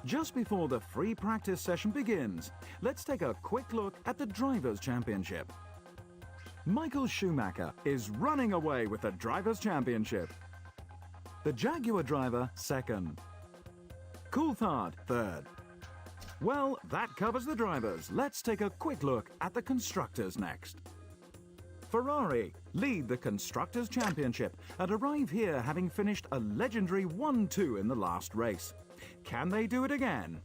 Just before the free practice session begins, let's take a quick look at the Drivers' Championship. Michael Schumacher is running away with the Drivers' Championship. The Jaguar driver, second. Coulthard, third. Well, that covers the drivers. Let's take a quick look at the constructors next. Ferrari lead the Constructors' Championship and arrive here having finished a legendary 1-2 in the last race. Can they do it again?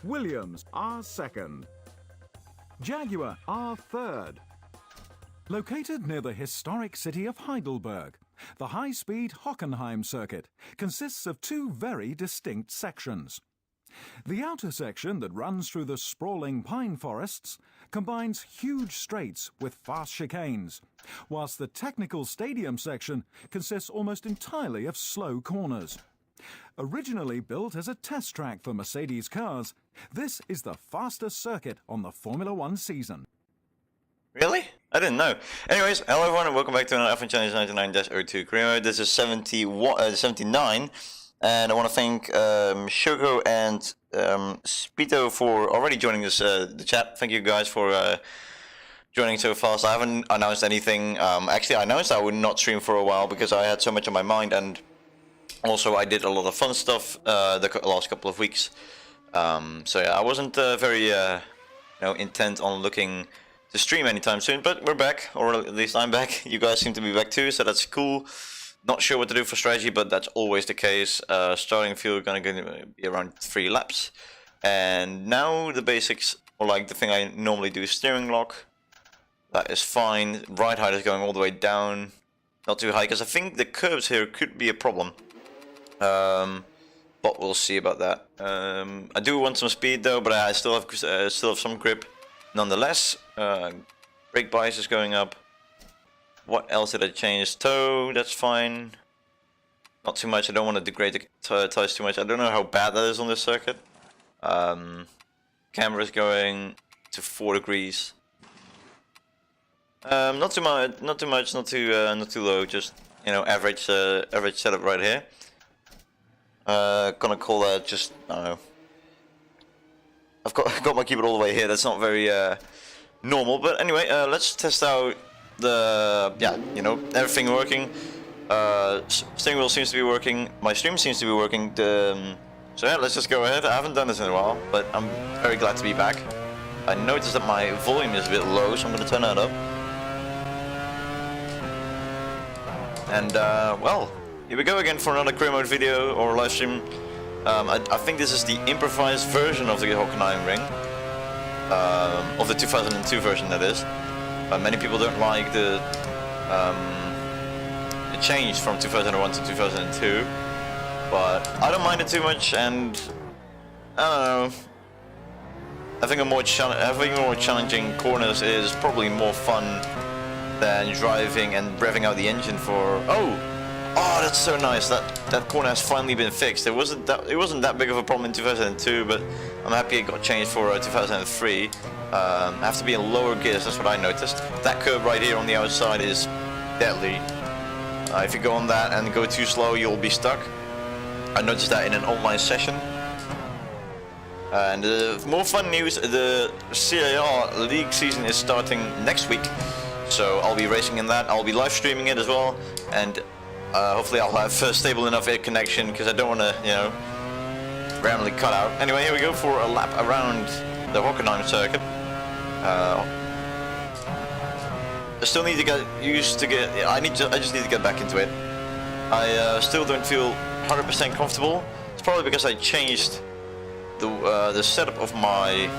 Williams are second. Jaguar are third. Located near the historic city of Heidelberg, the high-speed Hockenheim circuit consists of two very distinct sections. The outer section that runs through the sprawling pine forests combines huge straights with fast chicanes, whilst the technical stadium section consists almost entirely of slow corners. Originally built as a test track for Mercedes cars, this is the fastest circuit on the Formula One season. Really? I didn't know. Anyways, hello everyone and welcome back to another F1 Challenge 99-02 Cremo. This is 79, and I want to thank Shogo and Spito for already joining us, the chat. Thank you guys for joining so fast. I haven't announced anything. Actually, I announced I would not stream for a while because I had so much on my mind, and also I did a lot of fun stuff the last couple of weeks. So yeah, I wasn't very intent on looking to stream anytime soon, but we're back, or at least I'm back. You guys seem to be back too, so that's cool. Not sure what to do for strategy, but that's always the case. Starting field gonna be around 3 laps. And now the basics, or like the thing I normally do, steering lock. That is fine. Ride height is going all the way down. Not too high, because I think the curves here could be a problem. But we'll see about that. I do want some speed though, but I still have some grip. Nonetheless, brake bias is going up. What else did I change? Toe, that's fine. Not too much. I don't want to degrade the tires too much. I don't know how bad that is on this circuit. Camera is going to 4 degrees. Not too much. Not too low. Just, you know, average setup right here. Gonna call that just, I don't know. I've got my keyboard all the way here. That's not very normal. But anyway, let's test out the, you know, everything working. Steering wheel seems to be working. My stream seems to be working. So yeah, let's just go ahead. I haven't done this in a while, but I'm very glad to be back. I noticed that my volume is a bit low, so I'm gonna turn that up. And well, here we go again for another career mode video or live stream. I think this is the improvised version of the Hockenheim ring, of the 2002 version, that is. Many people don't like the change from 2001 to 2002, but I don't mind it too much, and I don't know. Having more challenging corners is probably more fun than driving and revving out the engine for. Oh, that's so nice. That corner has finally been fixed. It wasn't that big of a problem in 2002, but I'm happy it got changed for 2003. I have to be in lower gears. That's what I noticed. That curb right here on the outside is deadly. If you go on that and go too slow, you'll be stuck. I noticed that in an online session. And more fun news: the CAR League season is starting next week, so I'll be racing in that. I'll be live streaming it as well, and hopefully I'll have a stable enough air connection, because I don't want to, you know, randomly cut out. Anyway, here we go for a lap around the Hockenheim circuit. I still need to get used to I just need to get back into it. I still don't feel 100% comfortable. It's probably because I changed the setup of my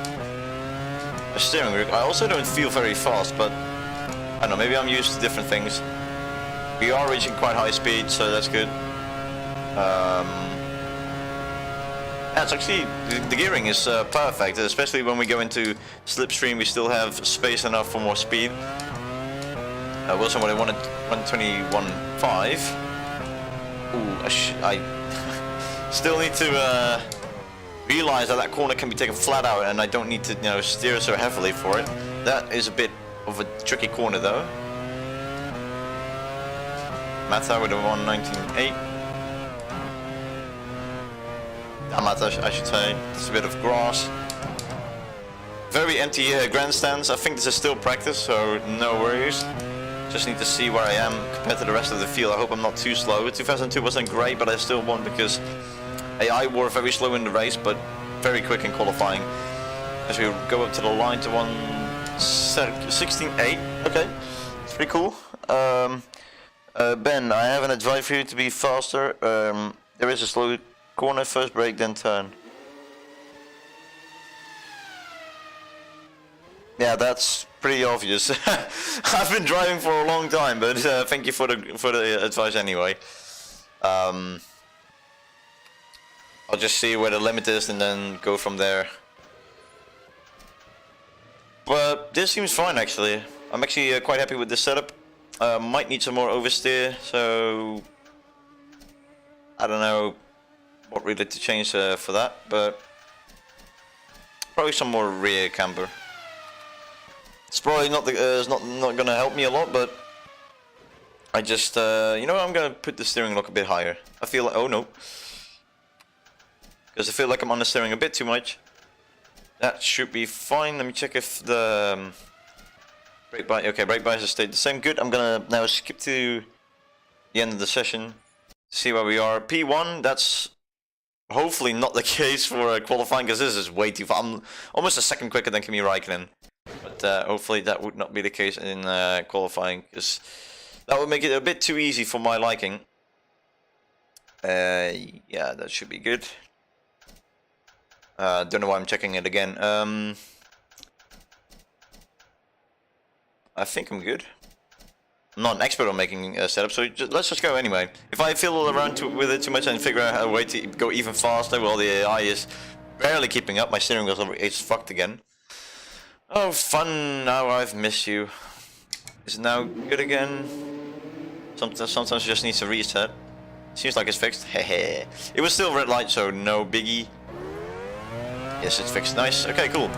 steering wheel. I also don't feel very fast, but I don't know, maybe I'm used to different things. We are reaching quite high speed, so that's good. Yeah, it's actually, the gearing is perfect, especially when we go into slipstream. We still have space enough for more speed. Wilson would have wanted 121.5. Ooh, I still need to realize that corner can be taken flat out, and I don't need to, you know, steer so heavily for it. That is a bit of a tricky corner though. Mata with a 119.8. Mata, I should say. It's a bit of grass. Very empty grandstands. I think this is still practice, so no worries. Just need to see where I am compared to the rest of the field. I hope I'm not too slow. 2002 wasn't great, but I still won because I were very slow in the race, but very quick in qualifying. As we go up to the line to 1:16.8. Okay, it's pretty cool. Ben, I have an advice for you to be faster. There is a slow corner, first brake, then turn. Yeah, that's pretty obvious. I've been driving for a long time, but thank you for the advice anyway. I'll just see where the limit is and then go from there. But this seems fine actually. I'm actually quite happy with this setup. Might need some more oversteer, so I don't know what really to change for that, but probably some more rear camber. It's probably not gonna help me a lot, but I just you know, I'm gonna put the steering lock a bit higher. I feel like, oh no, because I feel like I'm understeering a bit too much. That should be fine. Let me check if the brake bias. Okay, brake bias has stayed the same. Good. I'm gonna now skip to the end of the session. See where we are. P1. That's hopefully not the case for qualifying, because this is way too far. I'm almost a second quicker than Kimi Raikkonen. But hopefully that would not be the case in qualifying, because that would make it a bit too easy for my liking. Yeah, that should be good. Don't know why I'm checking it again. I think I'm good. I'm not an expert on making a setup, so let's just go anyway. If I fiddle around with it too much and figure out a way to go even faster, well, the AI is barely keeping up. My steering wheel's it's fucked again. Oh, fun! Now I've missed you. Is it now good again? Sometimes it just needs to reset. Seems like it's fixed. Hehe. It was still red light, so no biggie. Yes, it's fixed. Nice. Okay, cool.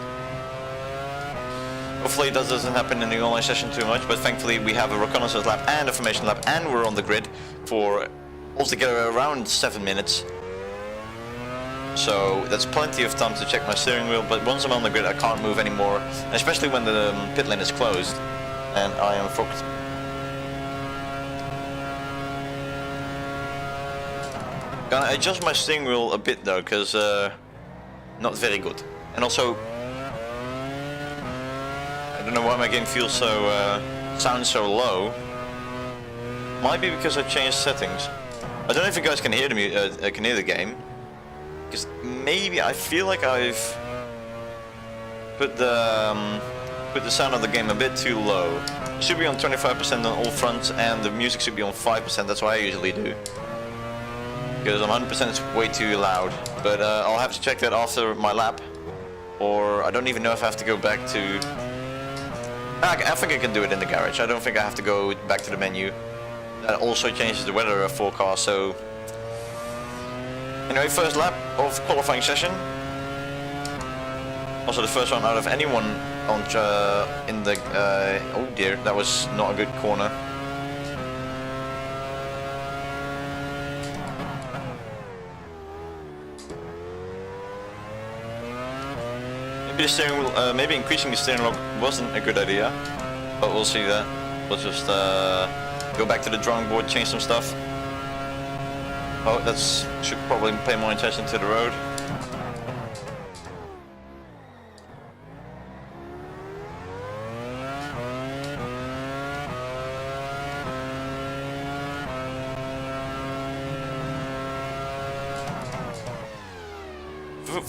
Hopefully that doesn't happen in the online session too much, but thankfully we have a reconnaissance lap and a formation lap, and we're on the grid for altogether around 7 minutes. So that's plenty of time to check my steering wheel, but once I'm on the grid I can't move anymore, especially when the pit lane is closed and I am fucked. Gonna adjust my steering wheel a bit though, because not very good. And also, I don't know why my game feels so sounds so low. Might be because I changed settings. I don't know if you guys can hear the game, because maybe I feel like I've put the sound of the game a bit too low. It should be on 25% on all fronts, and the music should be on 5%. That's what I usually do, because I'm 100% way too loud. But I'll have to check that after my lap, or I don't even know if I have to go back to... I think I can do it in the garage. I don't think I have to go back to the menu. That also changes the weather forecast, so... Anyway, first lap of qualifying session. Also the first one out of anyone on in the... oh dear, that was not a good corner. Maybe the steering wheel, maybe increasing the steering lock wasn't a good idea, but we'll see that. We'll just go back to the drawing board, change some stuff. Oh, that's should probably pay more attention to the road.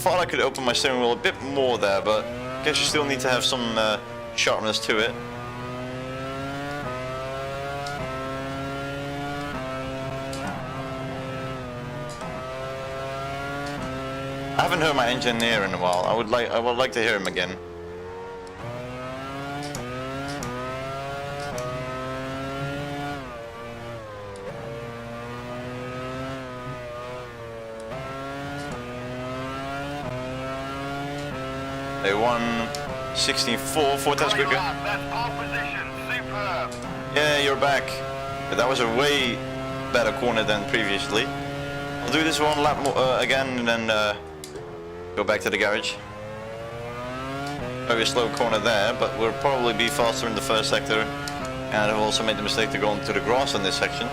Thought I could open my steering wheel a bit more there, but I guess you still need to have some sharpness to it. I haven't heard my engineer in a while. I would like to hear him again. They won 16-4, 4 times quicker. That's pole position, superb. Yeah, you're back. But that was a way better corner than previously. I'll do this one lap more, again, and then go back to the garage. Maybe a slow corner there, but we'll probably be faster in the first sector. And I've also made the mistake to go into the grass in this section.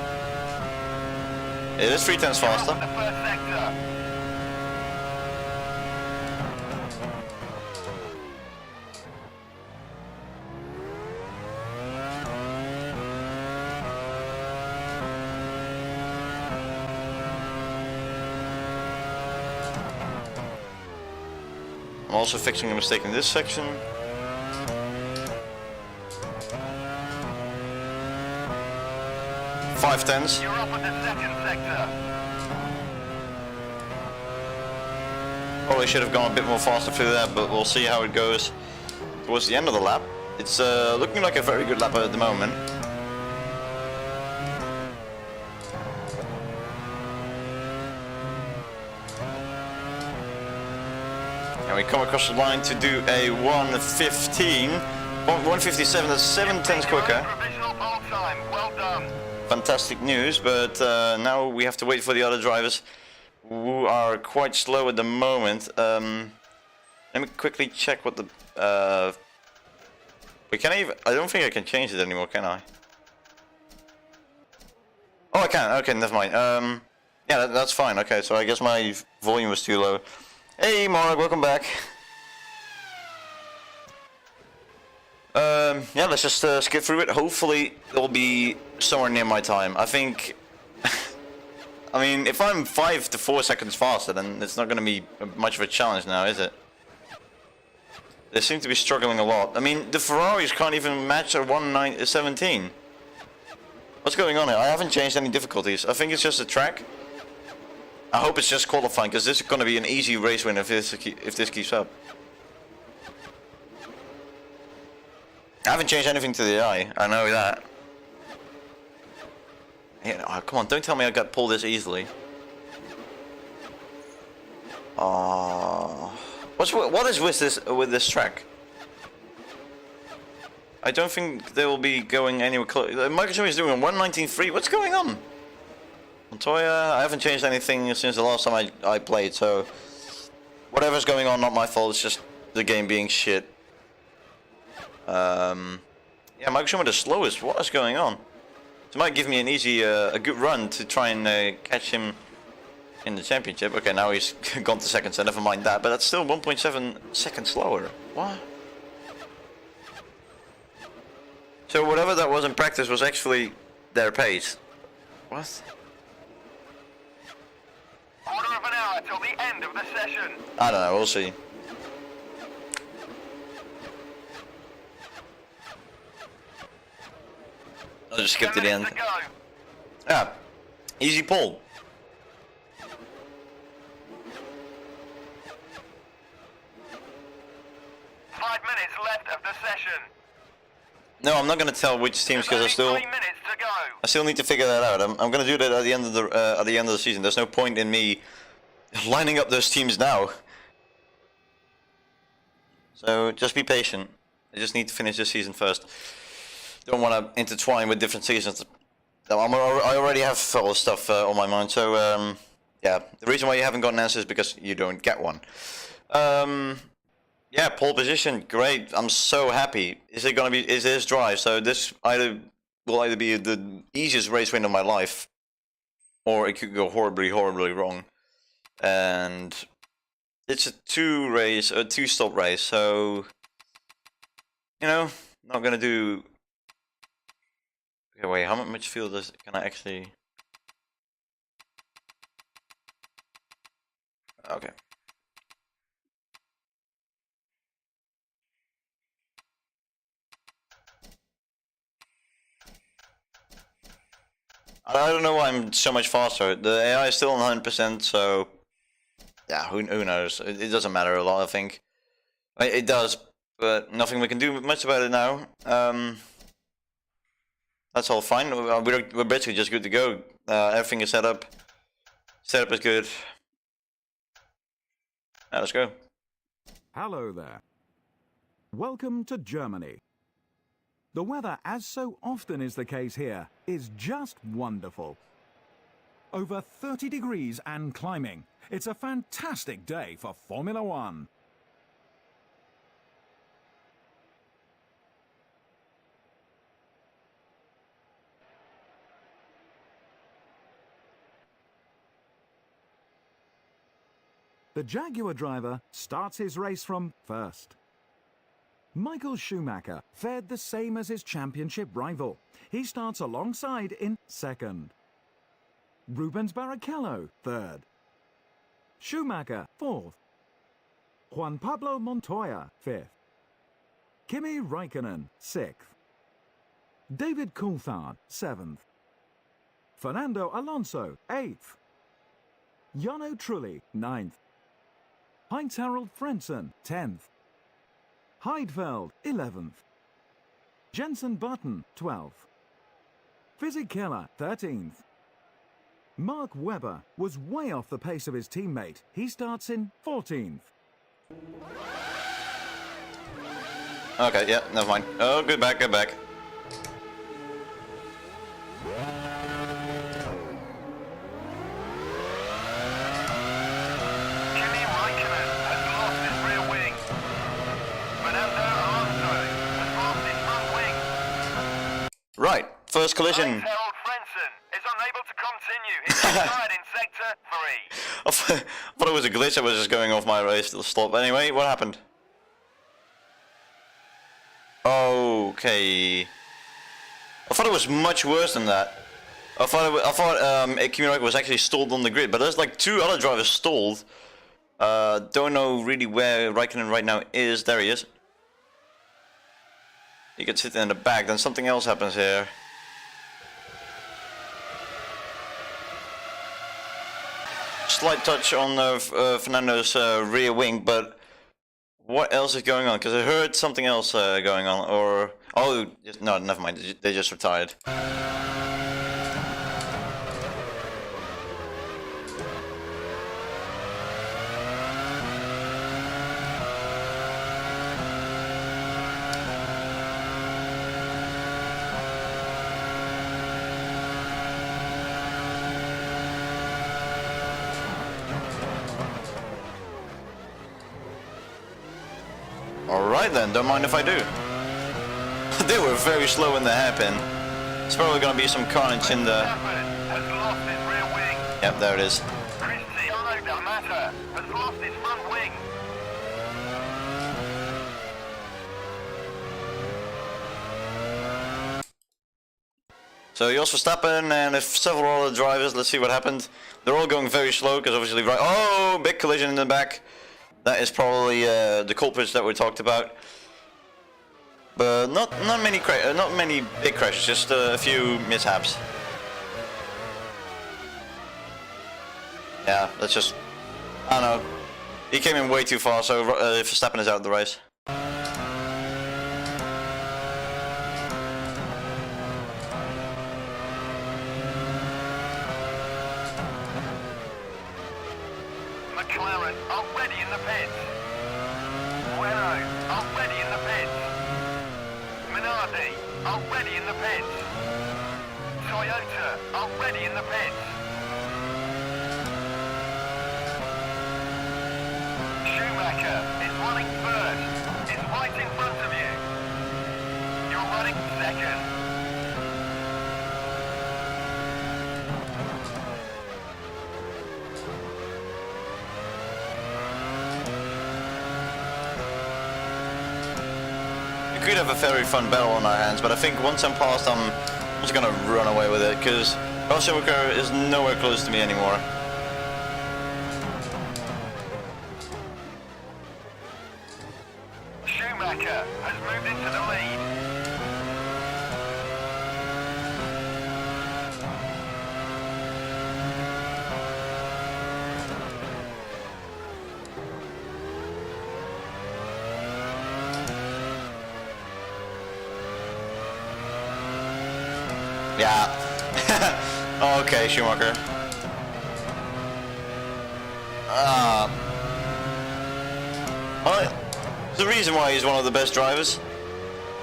It is 3 tenths faster. The first sector. I'm also fixing a mistake in this section. Five tenths. You're up at the second sector. Probably should have gone a bit more faster through that, but we'll see how it goes towards the end of the lap. It's looking like a very good lap at the moment. And we come across the line to do a 1:15, 1:57. That's 7 tenths quicker. Provisional pole time. Well done. Fantastic news, but now we have to wait for the other drivers who are quite slow at the moment. Let me quickly check what the... we can even... I don't think I can change it anymore, can I? Oh, I can. Okay, never mind. Yeah, that's fine. Okay, so I guess my volume was too low. Hey, Mark, welcome back. Yeah, let's just skip through it. Hopefully, it'll be somewhere near my time. I think I mean, if I'm 5 to 4 seconds faster, then it's not going to be much of a challenge now, is it? They seem to be struggling a lot. I mean, the Ferraris can't even match a 1:17. What's going on here? I haven't changed any difficulties. I think it's just a track. I hope it's just qualifying, because this is going to be an easy race win if this keeps up. I haven't changed anything to the AI. I know that. Yeah, oh, come on, don't tell me I got pulled this easily. What is with this track? I don't think they will be going anywhere close. Michael Schumacher is doing a 1:19.3. What's going on? Montoya, I haven't changed anything since the last time I played, so whatever's going on, not my fault. It's just the game being shit. Yeah, Michael Schumacher the slowest. What is going on? It might give me an easy, a good run to try and catch him in the championship. Okay, now he's gone to second, so never mind that. But that's still 1.7 seconds slower. What? So whatever that was in practice was actually their pace. What? Quarter of an hour till the end of the session. I don't know. We'll see. I'll just skip to the end. 10 minutes to go. Yeah, easy pull. Five minutes left of the session. No, I'm not gonna tell which teams because Only 3 minutes to go. I still need to figure that out. I'm gonna do that at the end of the season. There's no point in me lining up those teams now. So just be patient. I just need to finish this season first. Don't want to intertwine with different seasons. I already have all this stuff on my mind. So yeah, the reason why you haven't gotten answers is because you don't get one. Yeah, pole position, great. I'm so happy. Is this drive? So this will either be the easiest race win of my life, or it could go horribly wrong. And it's a two-stop race. So you know, not gonna do. Okay, wait. How much fuel can I actually? Okay. I don't know why I'm so much faster. The AI is still on 100%, so yeah, who knows? It doesn't matter a lot, I think. It does, but nothing we can do much about it now. That's all fine. We're basically just good to go. Everything is set up. Setup is good. Now let's go. Hello there. Welcome to Germany. The weather, as so often is the case here, is just wonderful. Over 30 degrees and climbing. It's a fantastic day for Formula One. The Jaguar driver starts his race from first. Michael Schumacher fared the same as his championship rival. He starts alongside in second. Rubens Barrichello, third. Schumacher, fourth. Juan Pablo Montoya, fifth. Kimi Raikkonen, sixth. David Coulthard, seventh. Fernando Alonso, eighth. Jarno Trulli, ninth. Heinz-Harald Frentzen, 10th. Heidfeld, 11th. Jenson Button, 12th. Fisichella, 13th. Mark Webber was way off the pace of his teammate. He starts in 14th. Okay, yeah, never mind. Oh, go back. Right, first collision. Heinz-Harald Frentzen is unable to continue. He's inside in sector 3. I thought it was a glitch. I was just going off my race to stop. Anyway, what happened? Okay. I thought it was much worse than that. I thought Kimi Räikkönen was actually stalled on the grid, but there's like 2 other drivers stalled. Don't know really where Raikkonen right now is. There he is. He gets hit in the back, then something else happens here. Slight touch on Fernando's rear wing, but what else is going on? Because I heard something else going on, or... Oh, no, never mind, they just retired. Alright then, don't mind if I do. They were very slow in the hairpin. It's probably gonna be some carnage in the... Has lost his rear wing. Yep, there it is. Cristiano D'Amata has lost his front wing. So Jos Verstappen and several other drivers, let's see what happened. They're all going very slow because obviously right... Oh, big collision in the back. That is probably the culprits that we talked about. But not many big crashes, just a few mishaps. Yeah, that's just... I don't know. He came in way too far, so Verstappen is out of the race. McLaren already in the pits. Renault already in the pits. Minardi already in the pits. Toyota already in the pits. Schumacher is running first. Is right in front of you. You're running second. We could have a very fun battle on our hands, but I think once I'm past, I'm just gonna run away with it, because Ralf Schumacher is nowhere close to me anymore. Schumacher has moved into the lead. Yeah. Okay, Schumacher. Well, the reason why he's one of the best drivers.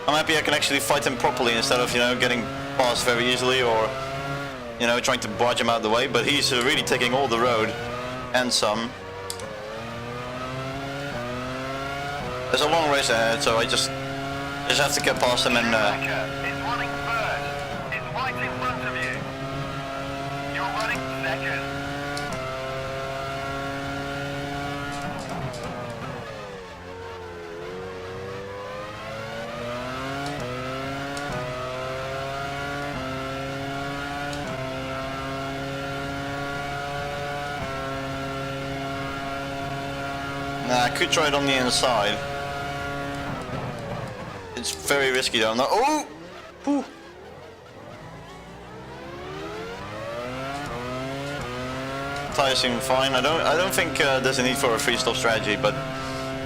I'm happy I can actually fight him properly instead of, you know, getting past very easily or, you know, trying to barge him out of the way. But he's really taking all the road and some. There's a long race ahead, so I just have to get past him and. Schumacher is running first. Is right in front of you. You're running second. Nah, I could try it on the inside. It's very risky though. No, oh! Ooh. Tires seem fine. I don't think there's a need for a free-stop strategy, but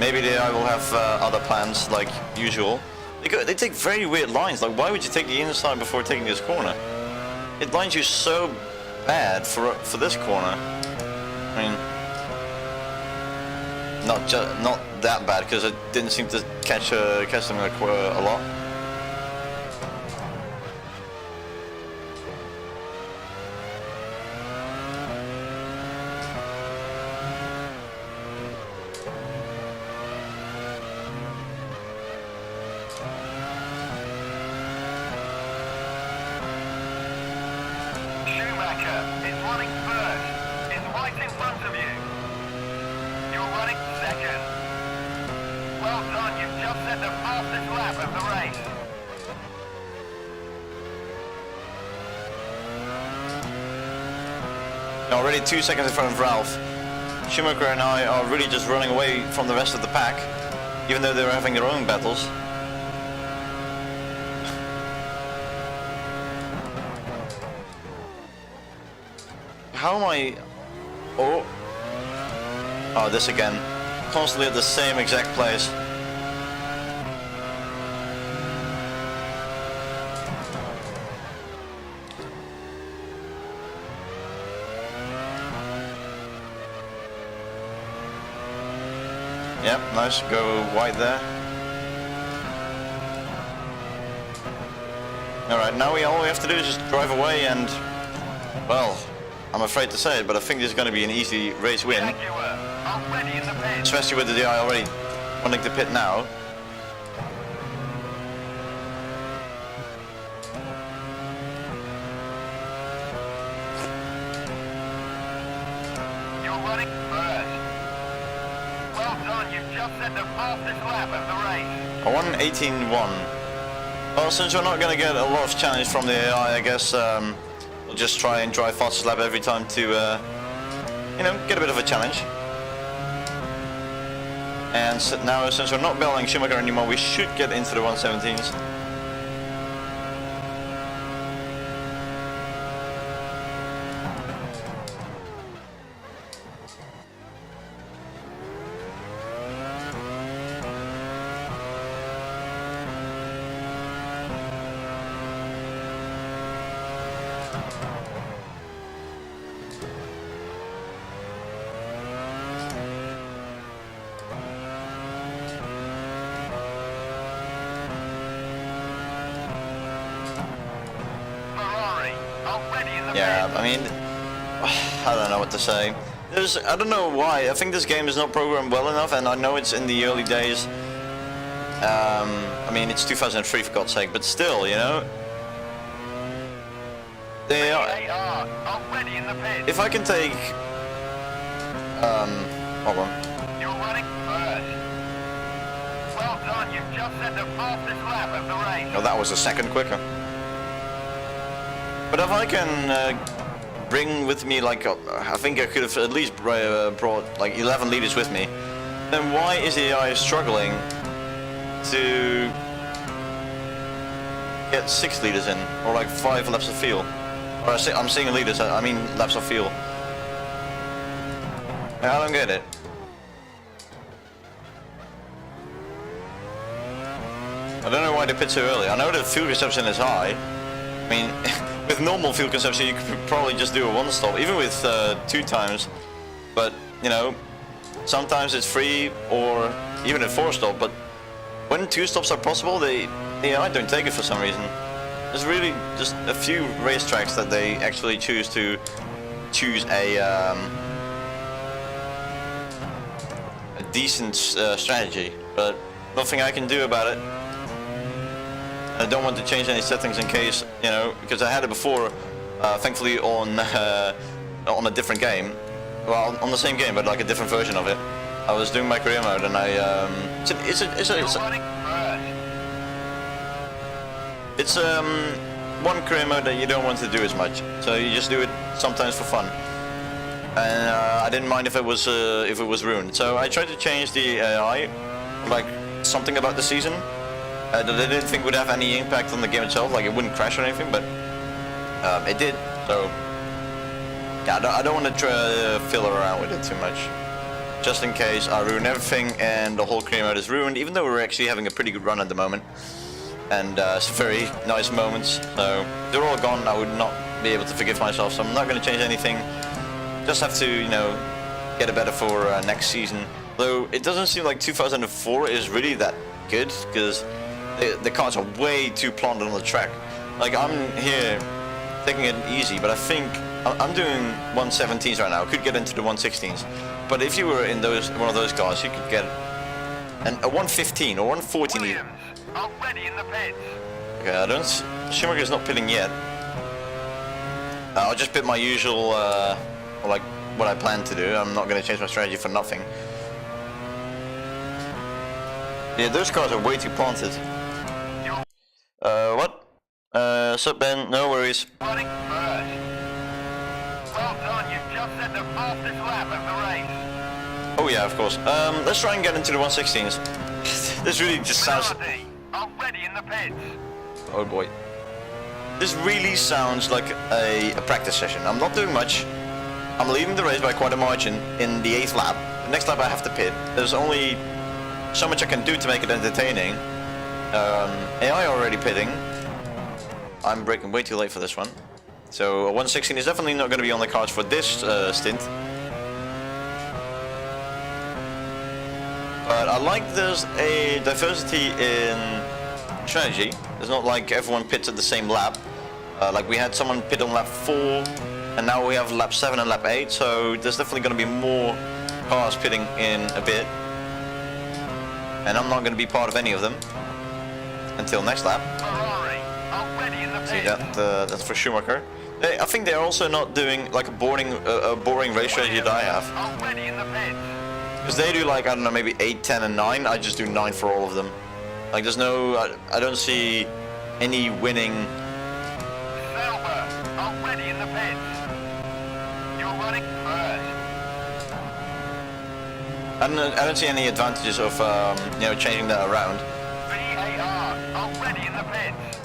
maybe I will have other plans like usual. They take very weird lines. Like, why would you take the inside before taking this corner? It lines you so bad for this corner. I mean, not that bad because I didn't seem to catch them like, a lot. Schumacher is running first. Is right in front of you. You're running second. Well done, you've just set the fastest lap of the race. already 2 seconds in front of Ralph. Schumacher and I are really just running away from the rest of the pack, even though they're having their own battles. How am I... Oh. Oh, this again. Constantly at the same exact place. Yep, nice. Go wide there. Alright, now all we have to do is just drive away and... Well, I'm afraid to say it, but I think this is going to be an easy race win. Especially with the DI already wanting to pit now. You're running first. Well done, you've just set the fastest lap of the race. I won 18-1. Well, since we're not going to get a lot of challenge from the AI, I guess we'll just try and drive fastest lap every time to, you know, get a bit of a challenge. And so now, since we're not battling Schumacher anymore, we should get into the 117s. Yeah, I mean, I don't know what to say. I don't know why. I think this game is not programmed well enough, and I know it's in the early days. I mean, it's 2003 for God's sake, but still, you know. They are. If I can take, hold on. You're running first. Well done, you've just set the fastest lap of the race. Oh, that was a second quicker. But if I can bring with me, like, I think I could have at least brought like 11 liters with me, then why is the AI struggling to get 6 liters in, or like 5 laps of fuel? Or I'm saying liters, I mean laps of fuel. I don't get it. I don't know why they pit so early. I know that fuel consumption is high. I mean, with normal fuel consumption, you could probably just do a 1 stop, even with 2 times. But, you know, sometimes it's 3 or even a 4 stop. But when 2 stops are possible, I don't take it for some reason. There's really just a few racetracks that they actually choose a decent strategy, but nothing I can do about it. I don't want to change any settings in case, you know, because I had it before, thankfully on a different game, well, on the same game, but like a different version of it. I was doing my career mode, and it's one career mode that you don't want to do as much, so you just do it sometimes for fun. And I didn't mind if it was ruined, so I tried to change the AI, like something about the season. That I didn't think would have any impact on the game itself, like it wouldn't crash or anything, but it did. So yeah, I don't want to fiddle around with it too much, just in case I ruin everything and the whole career mode is ruined. Even though we're actually having a pretty good run at the moment, and some very nice moments, so they're all gone. I would not be able to forgive myself, so I'm not going to change anything. Just have to, you know, get it better for next season. Though it doesn't seem like 2004 is really that good, because the cars are way too planted on the track. Like, I'm here taking it easy, but I think I'm doing 117s right now. I could get into the 116s, but if you were in one of those cars, you could get a 115 or 114 even. Already in the pits. Okay, Schumacher's not pitting yet. I'll just pit my usual, like what I plan to do. I'm not going to change my strategy for nothing. Yeah, those cars are way too planted. What? Sup Ben, no worries. Running first. Well done, you've just set the fastest lap of the race. Oh yeah, of course. Let's try and get into the 116s. This really just sounds... Minardi, already in the pits. Oh boy. This really sounds like a practice session. I'm not doing much. I'm leading the race by quite a margin in the 8th lap. The next lap I have to pit. There's only so much I can do to make it entertaining. AI already pitting. I'm braking way too late for this one. So 116 is definitely not going to be on the cards for this stint. But I like there's a diversity in strategy. It's not like everyone pits at the same lap. Like we had someone pit on lap 4, and now we have lap 7 and lap 8, so there's definitely going to be more cars pitting in a bit. And I'm not going to be part of any of them until next lap. Ferrari, already in the pits. See that's for Schumacher. I think they're also not doing like a boring race strategy that I have. Already in the pits. Because they do like, I don't know, maybe 8, 10 and 9. I just do 9 for all of them. Like there's no, I don't see any winning. Sauber, already in the pits. You're running first. I don't see any advantages of changing that around. VAR, already in the pits.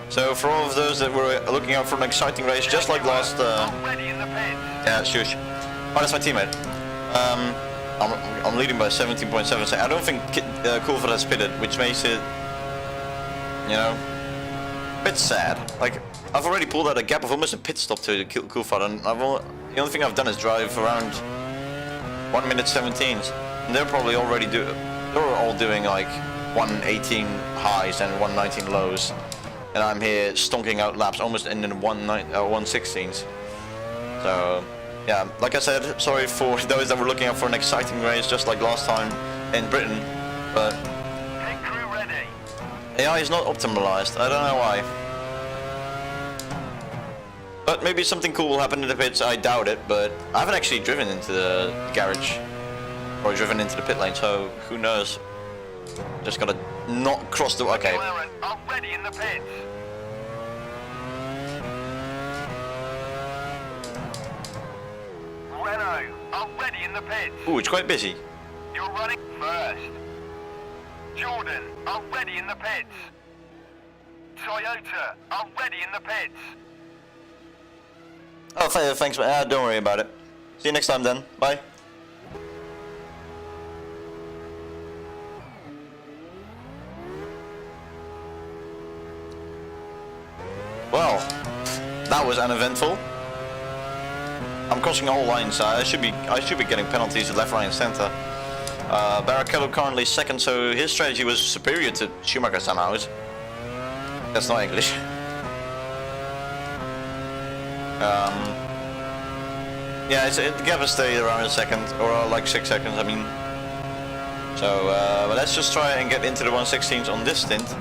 So for all of those that were looking out for an exciting race, just like last, already in the pits. yeah, shush. Oh, that's my teammate. I'm leading by 17.7 seconds. I don't think Coulthard has pitted, which makes it, you know, a bit sad. Like I've already pulled out a gap of almost a pit stop to Coulthard, and the only thing I've done is drive around 1 minute 17s, and they're probably already they're all doing like 118 highs and 119 lows, and I'm here stonking out laps almost in 116s. So yeah, like I said, sorry for those that were looking out for an exciting race just like last time in Britain, but Pit crew ready. AI is not optimized. I don't know why. But maybe something cool will happen in the pits. I doubt it, but I haven't actually driven into the garage or driven into the pit lane, so who knows? Just gotta not cross the... Okay. McLaren, already in the pits. Renault, already in the pits. Ooh, it's quite busy. You're running first. Jordan, already in the pits. Toyota, already in the pits. Oh, thanks, man. Don't worry about it. See you next time then. Bye. Well, that was uneventful. I'm crossing all lines. I should be getting penalties left, right, and center. Barrichello currently second, so his strategy was superior to Schumacher somehow. That's not English. Yeah, the gap has stayed around a second, or like 6 seconds, I mean. So, but let's just try and get into the 116s on this stint.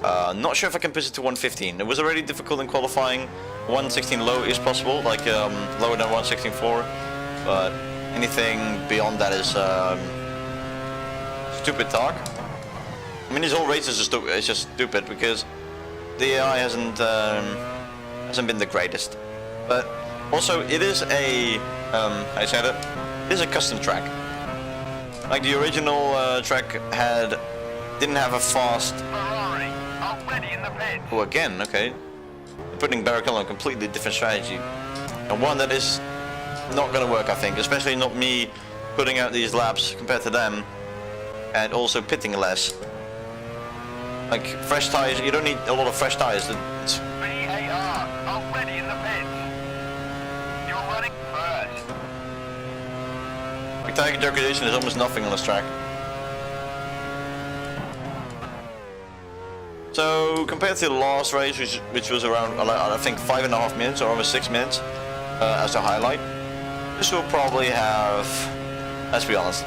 Not sure if I can push it to 115. It was already difficult in qualifying. 116 low is possible, like lower than 116.4, but anything beyond that is stupid talk. I mean, this whole race is just stupid because the AI hasn't been the greatest. But also, it is a I said it is a custom track. Like the original track didn't have a fast. Ferrari, already in the pits. Oh, again, okay. Putting Barrichello on a completely different strategy, and one that is not going to work, I think, especially not me putting out these laps compared to them, and also pitting less. Like fresh tires, you don't need a lot of fresh tires. It's VAR, already in the pits. You're running first. like tire degradation is almost nothing on this track. So compared to the last race, which was around I think 5.5 minutes or almost 6 minutes as a highlight, this will probably have, let's be honest,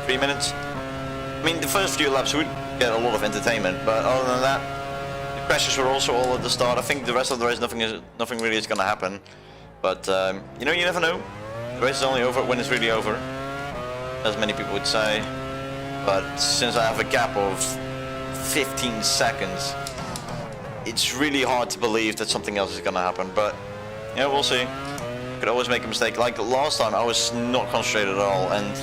3 minutes. I mean, the first few laps would get a lot of entertainment, but other than that, the crashes were also all at the start. I think the rest of the race, nothing really is going to happen. But you know, you never know. The race is only over when it's really over, as many people would say. But since I have a gap of 15 seconds, it's really hard to believe that something else is going to happen. But Yeah, we'll see. Could always make a mistake. Like last time, I was not concentrated at all, and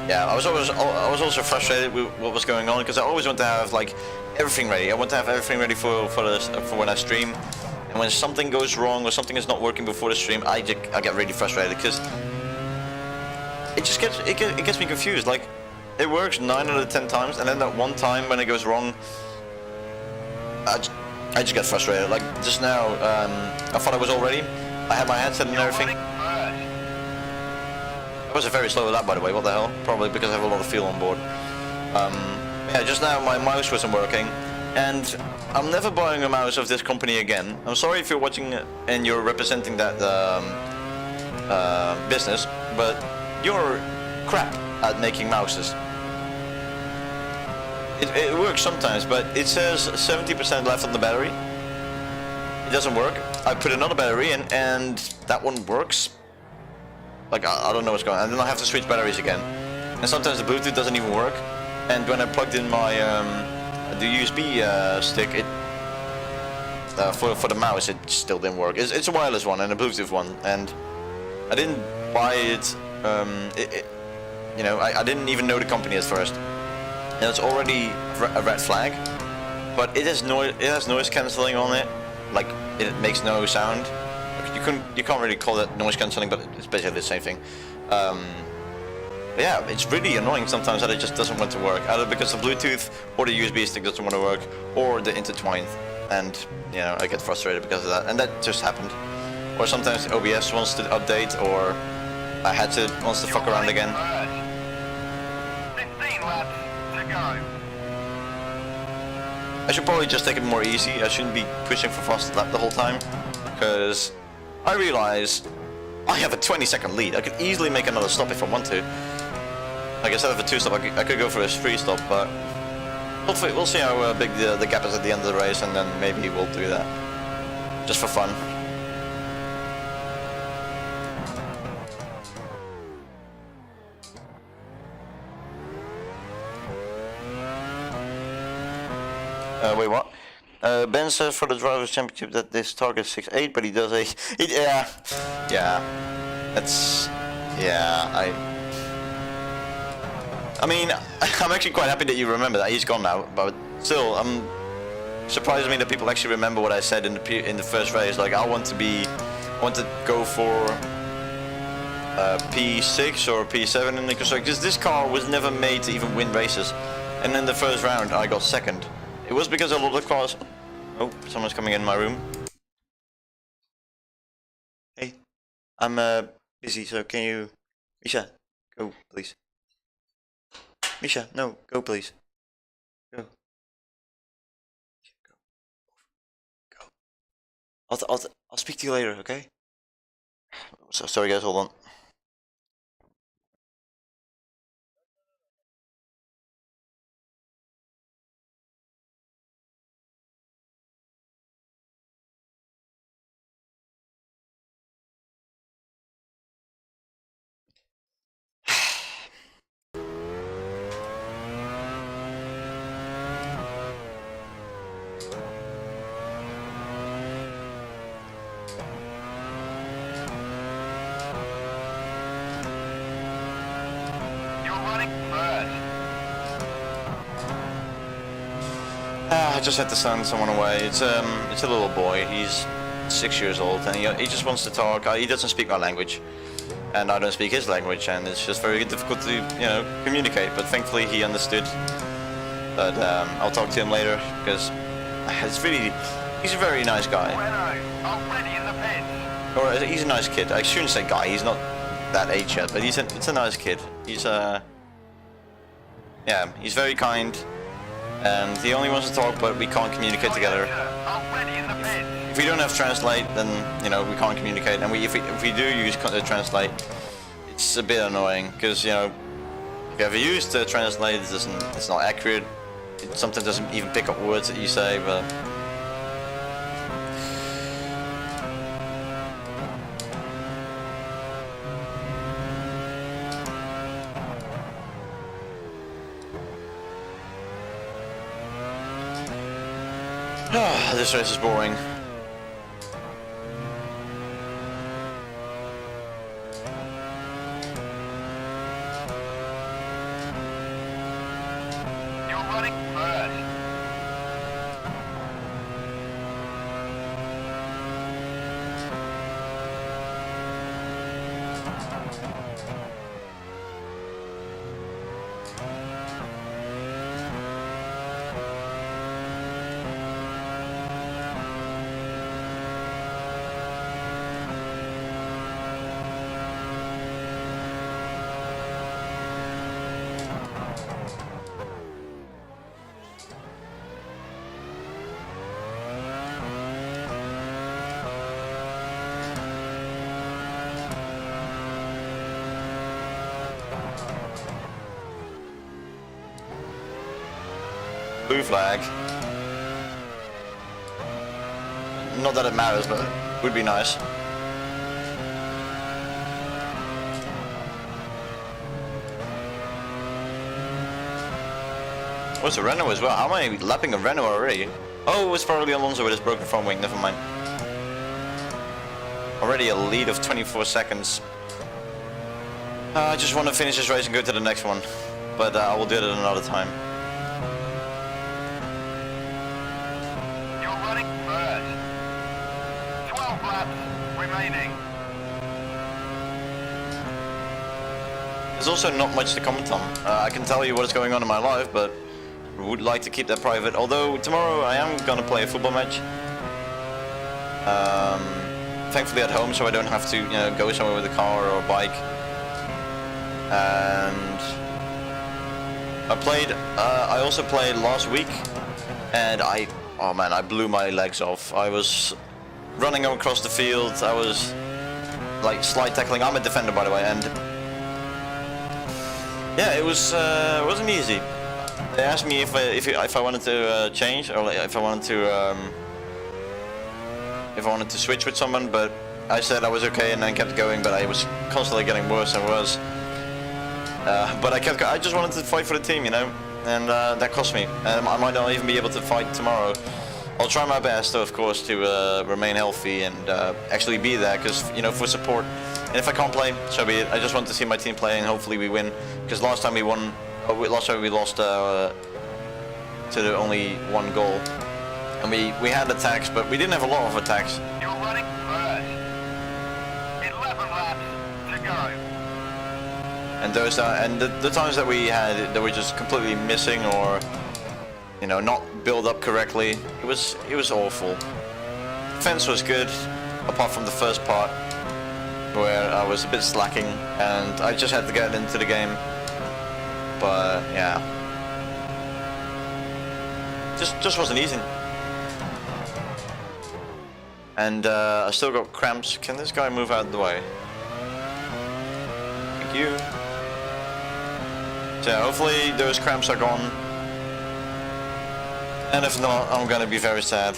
yeah, I was also frustrated with what was going on because I always want to have like everything ready. I want to have everything ready for when I stream, and when something goes wrong or something is not working before the stream, I get really frustrated because it just gets me confused. Like it works 9 out of 10 times, and then that one time when it goes wrong, I just get frustrated. Like just now, I thought I was all ready. I had my headset and everything. I was very slow with that, by the way. What the hell? Probably because I have a lot of fuel on board. Yeah, just now my mouse wasn't working, and I'm never buying a mouse of this company again. I'm sorry if you're watching and you're representing that business, but you're crap at making mouses. It works sometimes, but it says 70% left on the battery. It doesn't work. I put another battery in, and that one works. Like, I don't know what's going on. And then I have to switch batteries again. And sometimes the Bluetooth doesn't even work. And when I plugged in my the USB stick, for the mouse, it still didn't work. It's a wireless one and a Bluetooth one, and I didn't buy it. You know, I didn't even know the company at first. And it's already a red flag, but it has noise cancelling on it. Like it makes no sound. You can't really call it noise cancelling, but it's basically the same thing. But yeah, it's really annoying sometimes that it just doesn't want to work, either because the Bluetooth or the USB stick doesn't want to work, or the intertwined, and you know I get frustrated because of that, and that just happened. Or sometimes OBS wants to update, or I had to wants to fuck around again. 15 laps to go. I should probably just take it more easy. I shouldn't be pushing for fast lap the whole time, because I realize I have a 20-second lead. I could easily make another stop if I want to. Like instead of a 2-stop, I could go for a 3-stop, but we'll see how big the gap is at the end of the race, and then maybe we'll do that. Just for fun. Wait, what? Ben says for the Drivers' Championship that this target is 6'8", but he does a... Yeah. That's... Yeah, I mean, I'm actually quite happy that you remember that. He's gone now, but still, surprises me that people actually remember what I said in the first race. Like, I want to go for P6 or P7 in the constructor, because this car was never made to even win races. And in the first round, I got second. It was because a lot of cars... Oh, someone's coming in my room. Hey, I'm busy, so can you... Misha, go, please. Misha, no, go, please. Go. Go. I'll speak to you later, okay? So, sorry guys, hold on. I just had to send someone away. It's a little boy. He's 6 years old, and he just wants to talk. He doesn't speak my language, and I don't speak his language, and it's just very difficult to communicate. But thankfully, he understood. But I'll talk to him later because he's a very nice guy. Or he's a nice kid. I shouldn't say guy. He's not that age yet, but it's a nice kid. He's he's very kind. And he only wants to talk, but we can't communicate together. If we don't have Translate, then we can't communicate. And if we do use Translate, it's a bit annoying because if you ever use Translate, it's not accurate. It sometimes doesn't even pick up words that you say, but. This race is boring. Blue flag. Not that it matters, but it would be nice. What's a Renault as well? How am I lapping a Renault already? Oh, it's probably Alonso with his broken front wing, never mind. Already a lead of 24 seconds. I just want to finish this race and go to the next one. But I will do it at another time. You're running first. 12 laps remaining. There's also not much to comment on. I can tell you what is going on in my life, but would like to keep that private. Although tomorrow I am gonna play a football match. Thankfully at home, so I don't have to, you know, go somewhere with a car or a bike. And I also played last week, and oh man, I blew my legs off. I was running across the field. I was like slide tackling. I'm a defender, by the way, and yeah, it wasn't easy. They asked me if I wanted to change, or if I wanted to switch with someone, but I said I was okay and then kept going. But I was constantly getting worse and worse. But I just wanted to fight for the team, you know, and that cost me. I might not even be able to fight tomorrow. I'll try my best, though, of course, to remain healthy and actually be there, because, you know, for support. And if I can't play, so be it. I just want to see my team play, and hopefully we win. Because last time we won, last time we lost to the only one goal, and we had attacks, but we didn't have a lot of attacks. You're running first. 11 laps to go. And those and the times that we had that were just completely missing, or you know, not build up correctly, it was awful. Defense was good, apart from the first part where I was a bit slacking and I just had to get into the game. But yeah, just wasn't easy. And I still got cramps. Can this guy move out of the way? Thank you. So yeah, hopefully those cramps are gone. And if not, I'm gonna be very sad.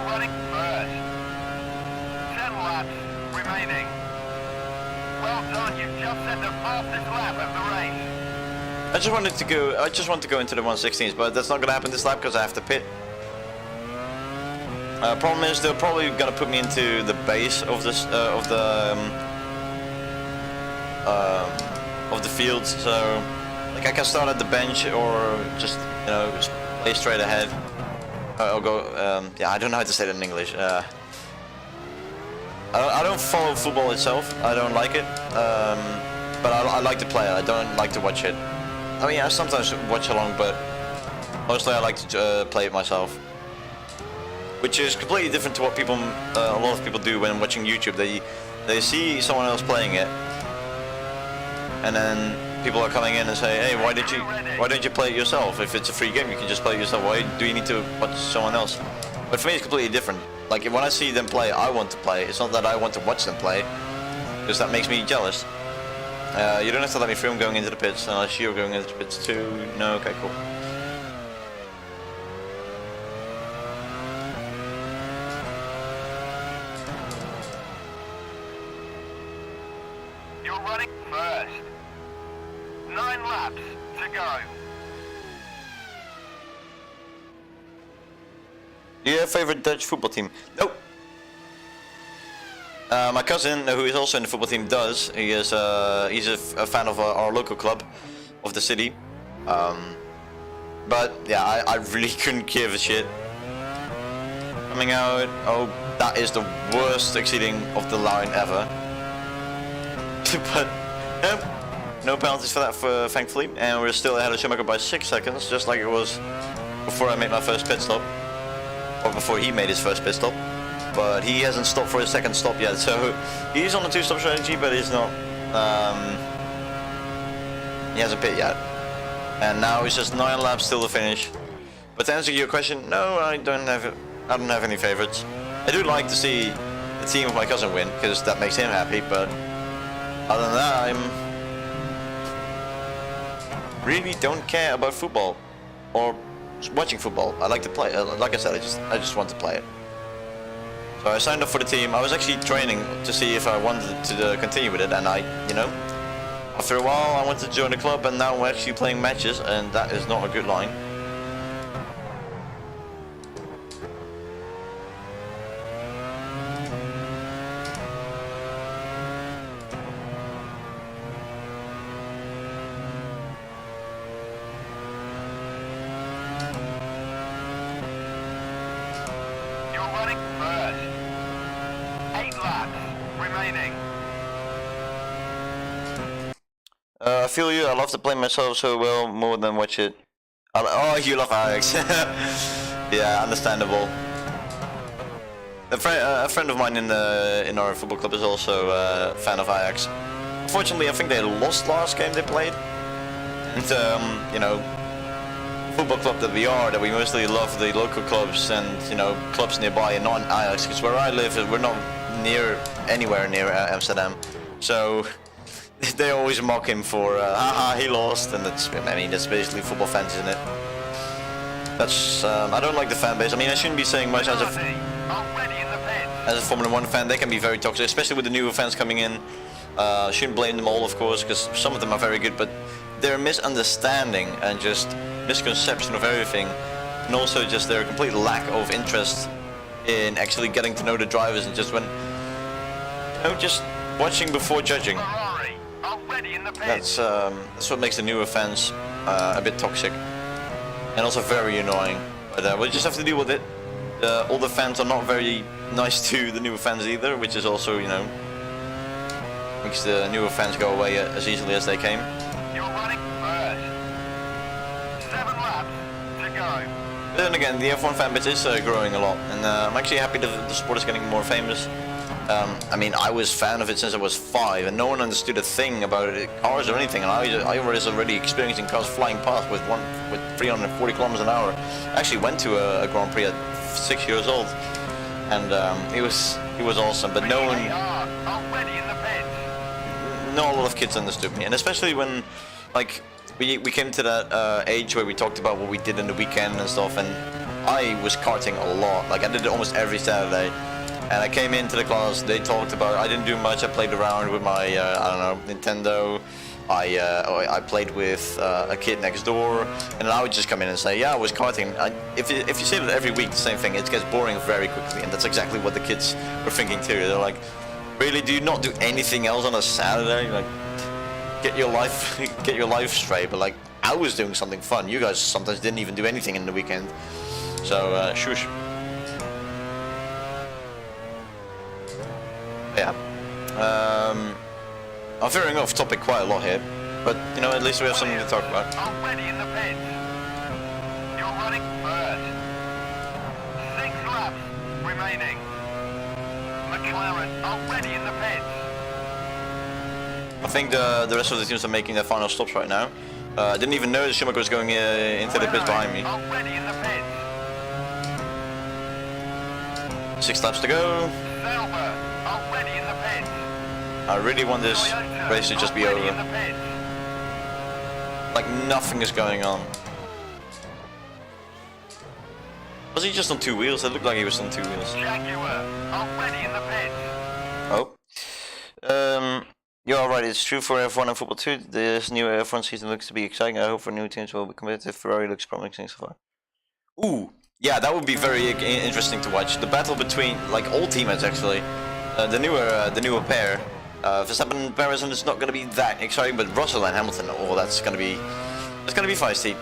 Running first. 10 laps remaining. Well done, you've just set the fastest lap of the race. I just want to go into the 116s, but that's not gonna happen this lap because I have to pit. Problem is they're probably gonna put me into the base of this of the field, so like I can start at the bench or just, you know, just play straight ahead. I'll go, yeah, I don't know how to say that in English. I don't follow football itself, I don't like it, but I like to play it, I don't like to watch it. I mean, I sometimes watch along, but mostly I like to play it myself. Which is completely different to what people, a lot of people do when watching YouTube. They see someone else playing it, and then people are coming in and say, hey, why don't you play it yourself? If it's a free game, you can just play it yourself. Why do you need to watch someone else? But for me, it's completely different. Like, when I see them play, I want to play. It's not that I want to watch them play, because that makes me jealous. You don't have to let me through. I'm going into the pits, unless you're going into the pits too. No, okay, cool. You're running first. 9 laps to go. Do you have a favorite Dutch football team? Nope. My cousin, who is also in the football team, does. He is he's a fan of our local club of the city. But yeah, I really couldn't give a shit. Coming out, oh, that is the worst exceeding of the line ever. But no penalties for that, thankfully, and we're still ahead of Schumacher by 6 seconds, just like it was before I made my first pit stop, or before he made his first pit stop. But he hasn't stopped for his second stop yet, so he's on a 2-stop strategy, but he's not. He hasn't pit yet, and now it's just 9 laps till the finish. But to answer your question, no, I don't have any favorites. I do like to see the team of my cousin win, because that makes him happy, but other than that, I really don't care about football or watching football. I like to play. Like I said, I just want to play it. So I signed up for the team. I was actually training to see if I wanted to continue with it, and after a while, I wanted to join the club, and now we're actually playing matches, and that is not a good line. I feel you. I love to play myself so well, more than watch it. Oh, you love Ajax. Yeah, understandable. A friend of mine in our football club is also a fan of Ajax. Unfortunately, I think they lost last game they played. And football club that we mostly love the local clubs and clubs nearby and not Ajax. Because where I live, we're not anywhere near Amsterdam, so they always mock him for haha, he lost, and that's basically football fans, isn't it? That's I don't like the fan base. I mean, I shouldn't be saying much as a Formula 1 fan. They can be very toxic, especially with the newer fans coming in. Shouldn't blame them all, of course, because some of them are very good, but their misunderstanding and just misconception of everything, and also just their complete lack of interest in actually getting to know the drivers, and just just watching before judging. That's what makes the newer fans a bit toxic and also very annoying. But we just have to deal with it. All the fans are not very nice to the newer fans either, which is also makes the newer fans go away as easily as they came. You're running first. 7 laps to go. But then again, the F1 fan base is growing a lot, and I'm actually happy that the sport is getting more famous. I mean, I was a fan of it since I was 5, and no one understood a thing about cars or anything, and I was already experiencing cars flying past with 340 kilometers an hour. I actually went to a Grand Prix at 6 years old, and it was awesome. But not a lot of kids understood me, and especially when we came to that age where we talked about what we did in the weekend and stuff, and I was karting a lot. Like, I did it almost every Saturday. And I came into the class, they talked about it. I didn't do much. I played around with my, Nintendo. I played with a kid next door, and I would just come in and say, yeah, I was karting. If you say that every week, the same thing, it gets boring very quickly, and that's exactly what the kids were thinking too. They're like, really, do you not do anything else on a Saturday? Like, get your life straight. But I was doing something fun. You guys sometimes didn't even do anything in the weekend. So, shush. Yeah, I'm veering off topic quite a lot here, but at least we have something to talk about. Already in the pits. You're running first. 6 laps remaining. McLaren already in the pits. I think the rest of the teams are making their final stops right now. I didn't even know that Schumacher was going into the pits behind me. Already in the pits. 6 laps to go. Sauber already in the pits. I really want this race to just be over. Like nothing is going on. Was he just on 2 wheels? It looked like he was on 2 wheels. Jaguar already in the pits. Oh. You're alright, it's true for F1 and football too. This new F1 season looks to be exciting. I hope for new teams will be competitive. Ferrari looks promising so far. Ooh, yeah, that would be very interesting to watch. The battle between all teammates actually. The newer pair. Verstappen and Perez, and it's not going to be that exciting, but Russell and Hamilton, oh, that's going to be feisty.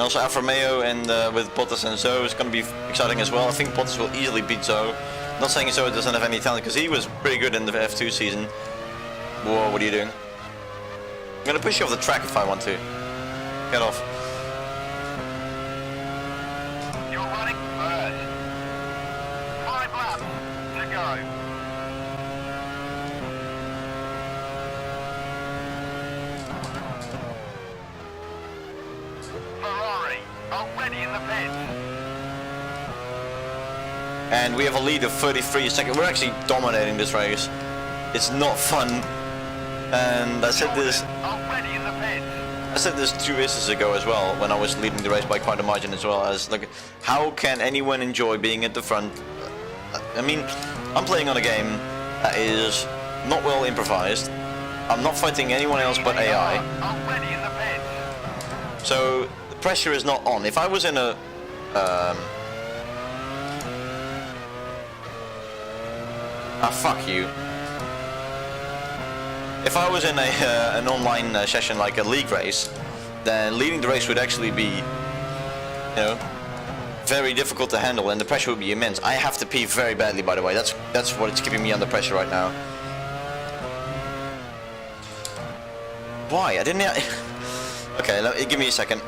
And also Alfa Romeo and with Bottas and Zoe is going to be exciting as well. I think Bottas will easily beat Zoe. Not saying Zoe doesn't have any talent, because he was pretty good in the F2 season. Whoa, what are you doing? I'm going to push you off the track if I want to. Get off. You're running first. 5 laps to go. Ferrari, already in the pits. And we have a lead of 33 seconds. We're actually dominating this race. It's not fun. And I said this. Already in the pits. I said this 2 races ago as well, when I was leading the race by quite a margin as well. As like, how can anyone enjoy being at the front? I mean, I'm playing on a game that is not well improvised. I'm not fighting anyone else but AI. Already in the pits. So the pressure is not on. If I was in a fuck you. If I was in a an online session like a league race, then leading the race would actually be, you know, very difficult to handle, and the pressure would be immense. I have to pee very badly, by the way. That's what it's keeping me under pressure right now. Why? I didn't. Okay, give me a second.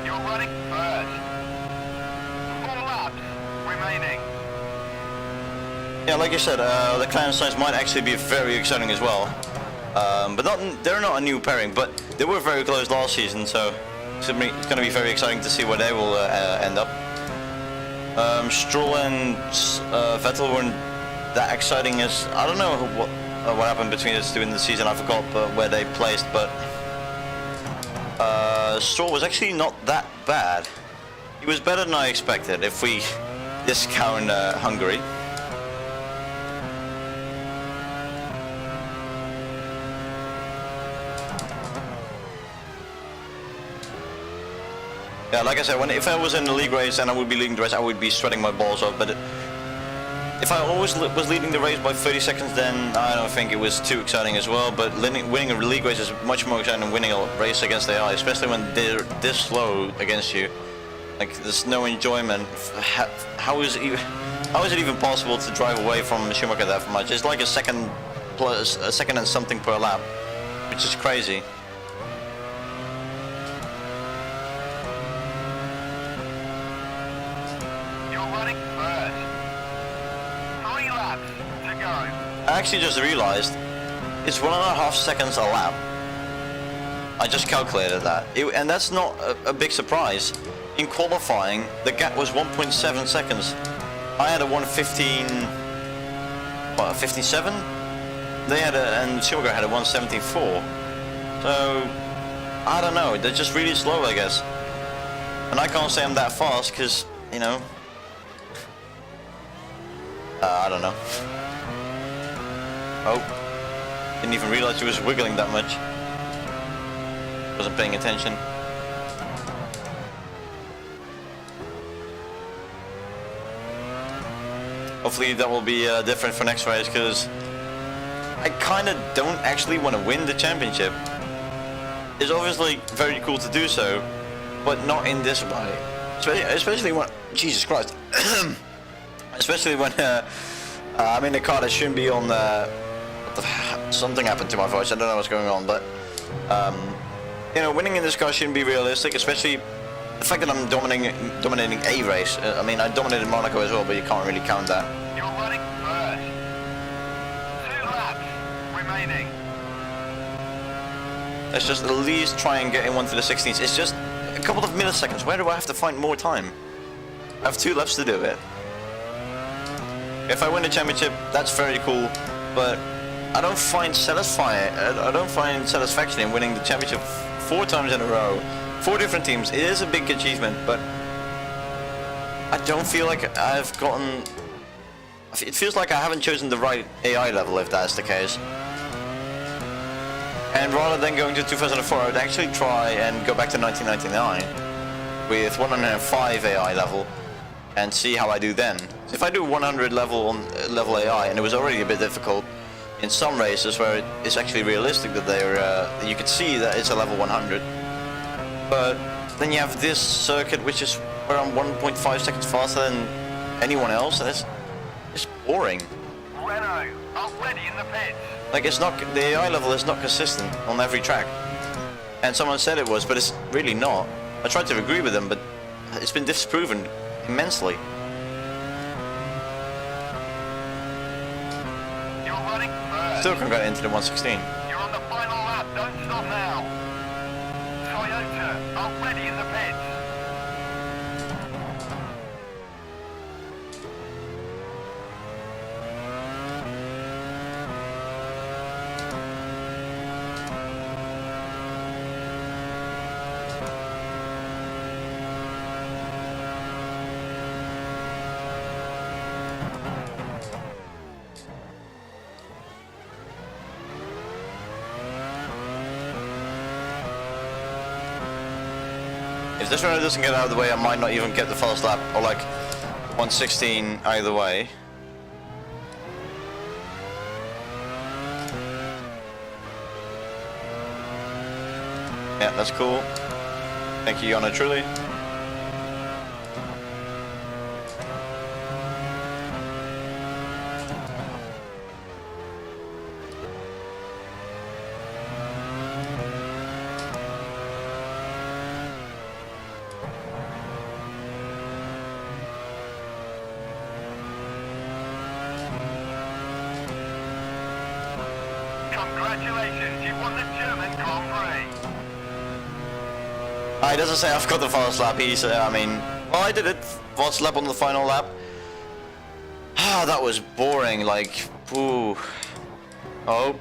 You're running first. 4 laps remaining. Yeah, like I said, the clan signs might actually be very exciting as well. But they're not a new pairing, but they were very close last season, so it's going to be very exciting to see where they will end up. Stroll and Vettel weren't that exciting as, I don't know what happened between those two in the season. I forgot where they placed, but Stroll was actually not that bad. He was better than I expected if we discount Hungary. Yeah, like I said, if I was in the league race and I would be leading the race, I would be sweating my balls off. But if I always was leading the race by 30 seconds, then I don't think it was too exciting as well. But winning a league race is much more exciting than winning a race against AI, especially when they're this slow against you. Like, there's no enjoyment. How is it even possible to drive away from Schumacher that much? It's like a second and something per lap, which is crazy. I actually just realized it's 1.5 seconds a lap. I just calculated that, and that's not a big surprise. in qualifying, the gap was 1.7 seconds. I had a 1:15, what, 57? They had and Schumacher had a 1:74. So, I don't know, they're just really slow, I guess. And I can't say I'm that fast, because, you know, I don't know. Oh, didn't even realize he was wiggling that much. Wasn't paying attention. Hopefully that will be different for next race, because I kind of don't actually want to win the championship. It's obviously very cool to do so, but not in this way. Especially when, Jesus Christ, especially when I'm in a car that shouldn't be on. Something happened to my voice. I don't know what's going on, but you know, winning in this car shouldn't be realistic, especially the fact that I'm dominating a race. I mean, I dominated Monaco as well, but you can't really count that. You're running first. 2 laps remaining. Let's just at least try and get in one to the 16th. It's just a couple of milliseconds. Where do I have to find more time? I have 2 laps to do it. If I win the championship, that's very cool, but I don't find satisfaction in winning the championship 4 times in a row. 4 different teams. It is a big achievement, but I don't feel like I've gotten... It feels like I haven't chosen the right AI level, if that's the case. And rather than going to 2004, I would actually try and go back to 1999 with 105 AI level and see how I do then. If I do 100 level level AI, and it was already a bit difficult in some races where it's actually realistic that you could see that it's a level 100. But then you have this circuit which is around 1.5 seconds faster than anyone else, and it's boring. Renault, already in the pits. Like, it's not, the AI level is not consistent on every track. And someone said it was, but it's really not. I tried to agree with them, but it's been disproven immensely. You're running first. Still can't get into the 116. You're on the final lap. Don't stop now. Toyota, already in the pits. If this runner doesn't get out of the way, I might not even get the fast lap, or like 116 either way. Yeah, that's cool. Thank you, Yana, truly. Congratulations, you won the German Grand Prix. He doesn't say I've got the fast lap. He said, I mean, well, I did it. Fast lap on the final lap. Ah, that was boring. Like, ooh. Oh.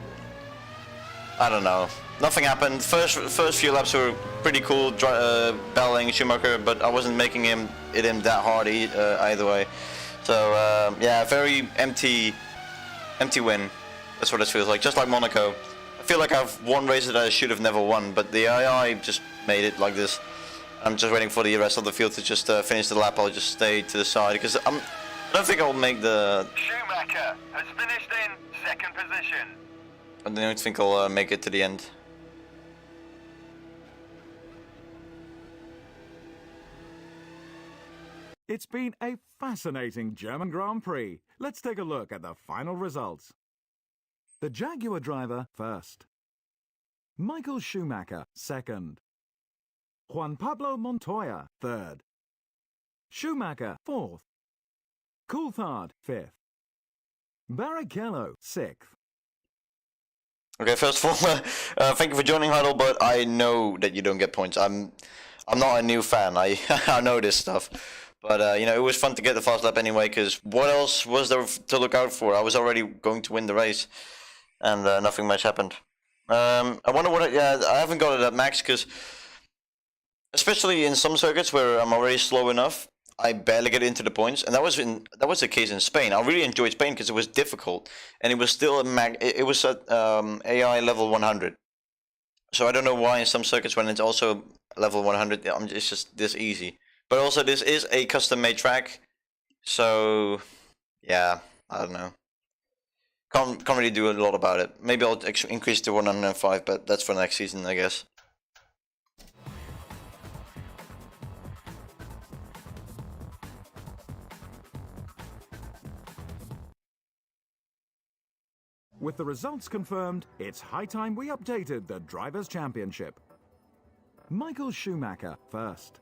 I don't know. Nothing happened. First few laps were pretty cool, battling Schumacher, but I wasn't making him that hard either way. So yeah, very empty win. That's what it feels like. Just like Monaco. I feel like I've won races that I should have never won, but the AI just made it like this. I'm just waiting for the rest of the field to just finish the lap. I'll just stay to the side because I don't think I'll make the. Schumacher has finished in second position. I don't think I'll make it to the end. It's been a fascinating German Grand Prix. Let's take a look at the final results. The Jaguar driver first. Michael Schumacher second. Juan Pablo Montoya third. Schumacher fourth. Coulthard fifth. Barrichello sixth. Okay, first of all, thank you for joining, Huddle, but I know that you don't get points. I'm I'm not a new fan. I I know this stuff, but you know, it was fun to get the fast lap anyway. Because what else was there to look out for? I was already going to win the race, and nothing much happened. I wonder what. I haven't got it at max because, especially in some circuits where I'm already slow enough, I barely get into the points, and that was the case in Spain. I really enjoyed Spain because it was difficult, and it was still it was at AI level 100. So I don't know why in some circuits when it's also level 100, it's just this easy. But also this is a custom-made track, so yeah, I don't know. Can't really do a lot about it. Maybe I'll increase to 105, but that's for next season, I guess. With the results confirmed, it's high time we updated the Drivers' Championship. Michael Schumacher first.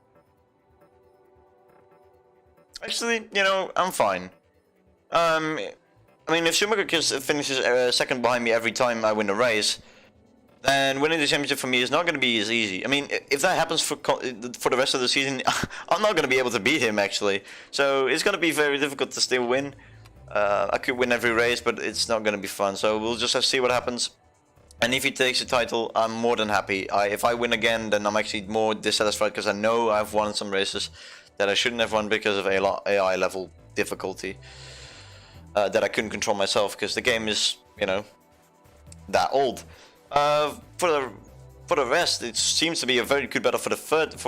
Actually, you know, I'm fine. I mean, if Schumacher finishes second behind me every time I win a race, then winning the championship for me is not going to be as easy. I mean, if that happens for the rest of the season, I'm not going to be able to beat him, actually. So it's going to be very difficult to still win. I could win every race, but it's not going to be fun. So we'll just have to see what happens. And if he takes the title, I'm more than happy. If I win again, then I'm actually more dissatisfied because I know I've won some races that I shouldn't have won because of AI level difficulty that I couldn't control myself because the game is, you know, that old. For the rest, it seems to be a very good battle for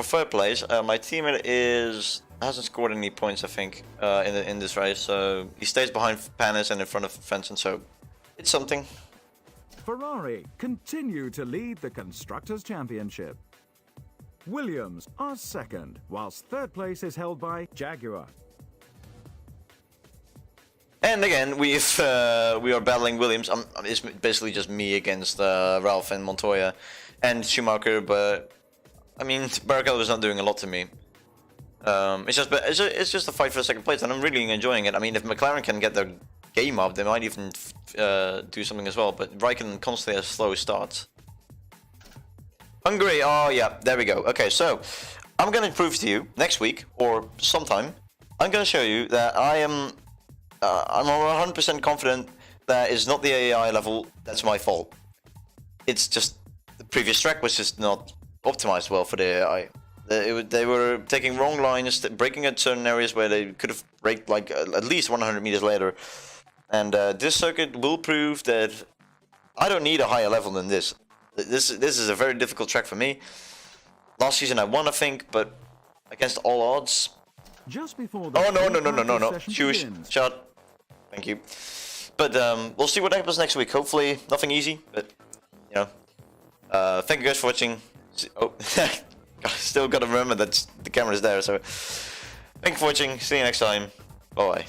third place. My teammate hasn't scored any points, I think, in this race. So he stays behind Panis and in front of Fenton. So it's something. Ferrari continue to lead the Constructors' Championship. Williams are second, whilst third place is held by Jaguar. And again, we are battling Williams. It's basically just me against Ralph and Montoya and Schumacher. But I mean, Barrichello is not doing a lot to me. It's just a fight for second place, and I'm really enjoying it. I mean, if McLaren can get their game up, they might even do something as well. But Raikkonen constantly has slow starts. Hungary, oh yeah, there we go. Okay, so I'm gonna prove to you next week or sometime. I'm gonna show you that I'm 100% confident that it's not the AI level that's my fault. It's just the previous track was just not optimized well for the AI. They were taking wrong lines, braking at certain areas where they could have braked like at least 100 meters later. And this circuit will prove that I don't need a higher level than this. This is a very difficult track for me. Last season I won, I think, but against all odds. Just before the no. Shush, shut. Thank you. But we'll see what happens next week. Hopefully nothing easy, but you know. Thank you guys for watching. Oh, still got to remember that the camera is there. So thank you for watching. See you next time. Bye bye.